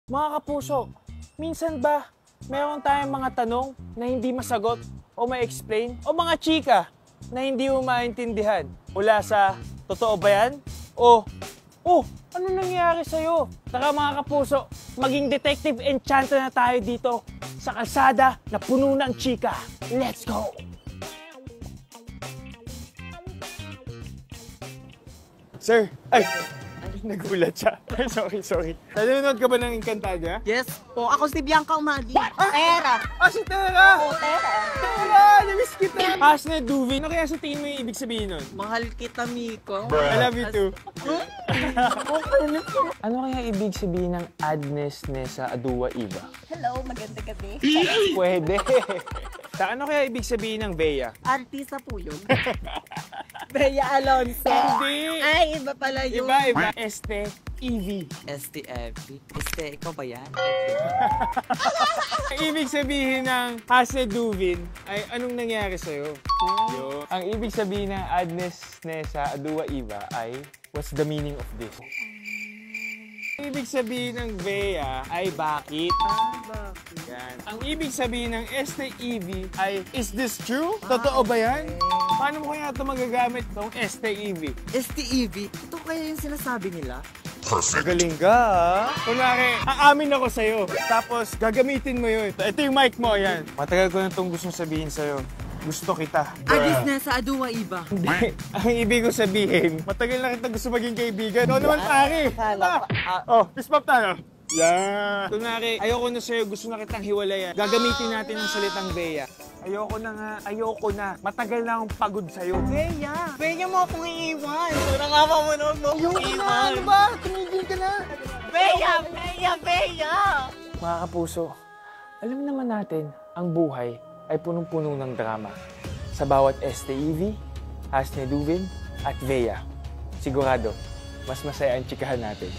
Mga kapuso, minsan ba meron tayong mga tanong na hindi masagot o ma-explain? O mga chika na hindi mo maintindihan? Mula sa, totoo ba yan? O, ano nangyari sa'yo? Tara mga kapuso, maging detective enchanter na tayo dito sa kalsada na puno ng chika. Let's go! Sir, ay! Nagulat siya. Sorry. Nanonood ka ba ng Encantadia? Yes po. Ako si Bianca Umali. Tera. Si Tera! Oo, Tera. Tera! Namiss kita! Hasne Duvin. Ano kaya sa tingin mo yung ibig sabihin nun? Mahal kita, Miko. I love you too. Ano kaya ibig sabihin ng Adnes Nessa Adua Iba? Hello, maganda gabi. Pwede. Ano kaya ibig sabihin ng Bea? Artista po yun. Bea Alonso. Hindi! Ay, iba pala yun. Iba. Este EV. STF. Ikaw ba yan? Ang ibig sabihin ng Hasne Duvin ay anong nangyari sa'yo? Yo. Ang ibig sabihin ng Adnes Nessa Adua Iba ay what's the meaning of this? Ang ibig sabihin ng Bea ay bakit? Bakit? Yan. Ang ibig sabihin ng STEV ay is this true? Totoo ba yan? Paano mo kaya ito magagamit itong STEV? STEV? Ito kaya yung sinasabi nila? Magaling ka, ha? Kunwari, aamin ako sa'yo. Tapos, gagamitin mo yun. Ito yung mic mo, yan. Matagal ko na itong gustong sabihin sa'yo. Gusto kita. Agis na sa Adua Iba. Hindi. Ang ibig ko sabihin, matagal na kita gusto maging kaibigan. Oo naman, pare. Fist bump tayo. Yeah. Kunwari, ayoko na sa'yo, gusto na kitang hiwalayan. Gagamitin natin ang salitang Bea. Ayoko na nga, ayoko na. Matagal na akong pagod sa'yo. Bea! Bea mo akong iiwan! Ito nga pa mo nun mo akong iiwan! Ano ba? Tumigil ka na. Bea! Mga kapuso, alam naman natin, ang buhay ay punong-puno ng drama. Sa bawat STEV, Hasne Duvin, at Bea. Sigurado, mas masaya ang chikahan natin.